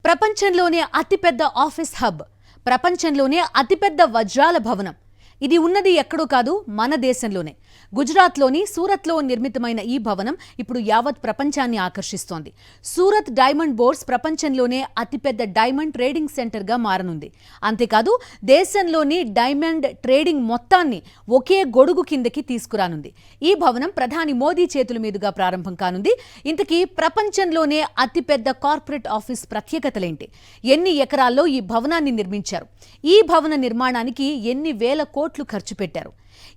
ప్రపంచంలోనే అతిపెద్ద office hub, ప్రపంచంలోనే అతిపెద్ద వజ్రాల భవనం. ఇది ఉన్నది ఎక్కడో కాదు, మన దేశంలోనే. గుజరాత్లోని సూరత్లో నిర్మితమైన ఈ భవనం ఇప్పుడు యావత్ ప్రపంచాన్ని ఆకర్షిస్తోంది. సూరత్ డైమండ్ బోర్స్ ప్రపంచంలోనే అతిపెద్ద డైమండ్ ట్రేడింగ్ సెంటర్గా మారనుంది. అంతేకాదు, దేశంలోని డైమండ్ ట్రేడింగ్ మొత్తాన్ని ఒకే గొడుగు కిందకి తీసుకురానుంది. ఈ భవనం ప్రధాని మోదీ చేతుల మీదుగా ప్రారంభం కానుంది. ఇంతకీ ప్రపంచంలోనే అతిపెద్ద కార్పొరేట్ ఆఫీస్ ప్రత్యేకతలేంటి? ఎన్ని ఎకరాల్లో ఈ భవనాన్ని నిర్మించారు? ఈ భవన నిర్మాణానికి ఎన్ని వేల కోట్లు ఖర్చు పెట్టారు?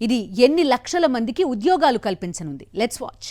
ఇది ఎన్ని లక్షల మందికి ఉద్యోగాలు కల్పించనుంది? Let's watch.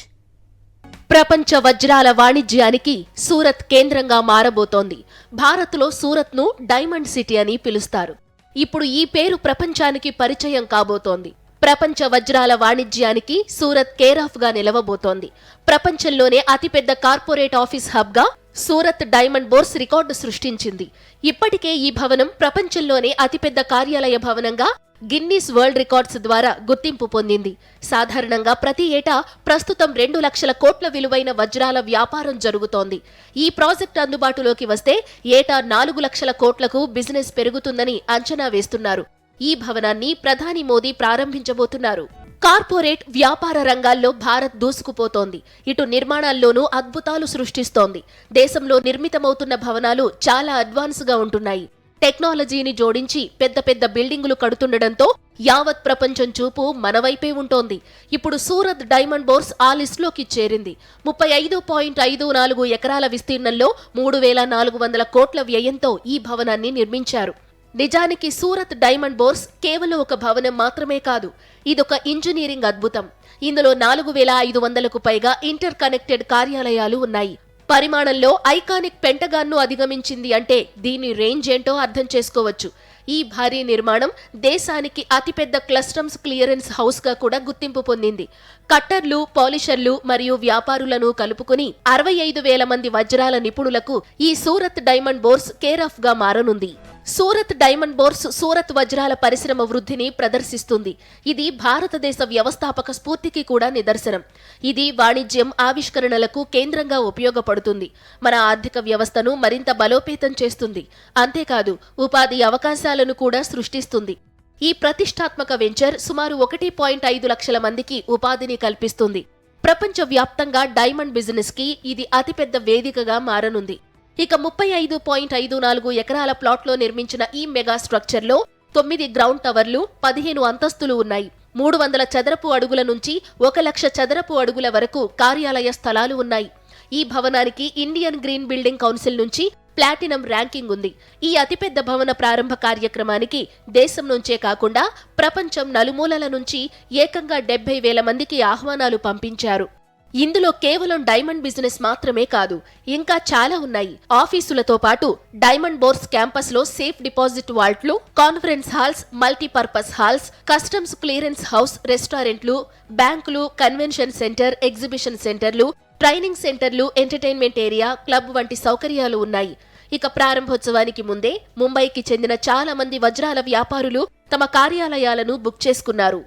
ప్రపంచ వజ్రాల వాణిజ్యానికి సూరత్ కేంద్రంగా మారబోతోంది. భారత్లో సూరత్ను డైమండ్ సిటీ అని పిలుస్తారు. ఇప్పుడు ఈ పేరు ప్రపంచానికి పరిచయం కాబోతోంది. ప్రపంచ వజ్రాల వాణిజ్యానికి సూరత్ కేరాఫ్ గా నిలవబోతోంది. ప్రపంచంలోనే అతిపెద్ద కార్పొరేట్ ఆఫీస్ హబ్ గా సూరత్ డైమండ్ బోర్స్ రికార్డు సృష్టించింది. ఇప్పటికే ఈ భవనం ప్రపంచంలోనే అతిపెద్ద కార్యాలయ భవనంగా గిన్నీస్ వరల్డ్ రికార్డ్స్ ద్వారా గుర్తింపు పొందింది. సాధారణంగా ప్రతి ఏటా ప్రస్తుతం 2 లక్షల కోట్ల విలువైన వజ్రాల వ్యాపారం జరుగుతోంది. ఈ ప్రాజెక్ట్ అందుబాటులోకి వస్తే ఏటా 4 లక్షల కోట్లకు బిజినెస్ పెరుగుతుందని అంచనా వేస్తున్నారు. ఈ భవనాన్ని ప్రధాని మోదీ ప్రారంభించబోతున్నారు. కార్పొరేట్ వ్యాపార రంగాల్లో భారత్ దూసుకుపోతోంది. ఇటు నిర్మాణాల్లోనూ అద్భుతాలు సృష్టిస్తోంది. దేశంలో నిర్మితమవుతున్న భవనాలు చాలా అడ్వాన్స్ గా ఉంటున్నాయి. టెక్నాలజీని జోడించి పెద్ద పెద్ద బిల్డింగులు కడుతుండటంతో యావత్ ప్రపంచం చూపు మనవైపే ఉంటోంది. ఇప్పుడు సూరత్ డైమండ్ బోర్స్ ఆ లిస్టులోకి చేరింది. 35.54 ఎకరాల విస్తీర్ణంలో 3,400 కోట్ల వ్యయంతో ఈ భవనాన్ని నిర్మించారు. నిజానికి సూరత్ డైమండ్ బోర్స్ కేవలం ఒక భవనం మాత్రమే కాదు, ఇదొక ఇంజనీరింగ్ అద్భుతం. ఇందులో 4,500కు పైగా ఇంటర్ కనెక్టెడ్ కార్యాలయాలు ఉన్నాయి. పరిమాణంలో ఐకానిక్ పెంటగాన్ను అధిగమించింది అంటే దీని రేంజ్ ఏంటో అర్థం చేసుకోవచ్చు. ఈ భారీ నిర్మాణం దేశానికి అతిపెద్ద కస్టమ్స్ క్లియరెన్స్ హౌస్ గా కూడా గుర్తింపు పొందింది. కట్టర్లు, పాలిషర్లు మరియు వ్యాపారులను కలుపుకుని 65,000 మంది వజ్రాల నిపుణులకు ఈ సూరత్ డైమండ్ బోర్స్ కేరాఫ్ గా మారనుంది. సూరత్ డైమండ్ బోర్స్ సూరత్ వజ్రాల పరిశ్రమ వృద్ధిని ప్రదర్శిస్తుంది. ఇది భారతదేశ వ్యవస్థాపక స్ఫూర్తికి కూడా నిదర్శనం. ఇది వాణిజ్యం, ఆవిష్కరణలకు కేంద్రంగా ఉపయోగపడుతుంది. మన ఆర్థిక వ్యవస్థను మరింత బలోపేతం చేస్తుంది. అంతేకాదు, ఉపాధి అవకాశాలను కూడా సృష్టిస్తుంది. ఈ ప్రతిష్టాత్మక వెంచర్ సుమారు 1.5 లక్షల మందికి ఉపాధిని కల్పిస్తుంది. ప్రపంచవ్యాప్తంగా డైమండ్ బిజినెస్ కి ఇది అతిపెద్ద వేదికగా మారనుంది. ఇక 35.54 ఎకరాల ప్లాట్లో నిర్మించిన ఈ మెగా స్ట్రక్చర్లో 9 గ్రౌండ్ టవర్లు, 15 అంతస్తులు ఉన్నాయి. 300 చదరపు అడుగుల నుంచి 1,00,000 చదరపు అడుగుల వరకు కార్యాలయ స్థలాలు ఉన్నాయి. ఈ భవనానికి ఇండియన్ గ్రీన్ బిల్డింగ్ కౌన్సిల్ నుంచి ప్లాటినం ర్యాంకింగ్ ఉంది. ఈ అతిపెద్ద భవన ప్రారంభ కార్యక్రమానికి దేశం నుంచే కాకుండా ప్రపంచం నలుమూలల నుంచి ఏకంగా 70,000 మందికి ఆహ్వానాలు పంపించారు. ఇందులో కేవలం డైమండ్ బిజినెస్ మాత్రమే కాదు, ఇంకా చాలా ఉన్నాయి. ఆఫీసులతో పాటు డైమండ్ బోర్స్ క్యాంపస్ లో సేఫ్ డిపాజిట్ వాల్ట్లు, conference halls, multipurpose halls, customs clearance house, రెస్టారెంట్లు, బ్యాంకులు, కన్వెన్షన్ సెంటర్, ఎగ్జిబిషన్ సెంటర్లు, ట్రైనింగ్ సెంటర్లు, ఎంటర్టైన్మెంట్ ఏరియా, క్లబ్ వంటి సౌకర్యాలు ఉన్నాయి. ఇక ప్రారంభోత్సవానికి ముందే ముంబైకి చెందిన చాలా మంది వజ్రాల వ్యాపారులు తమ కార్యాలయాలను బుక్ చేసుకున్నారు.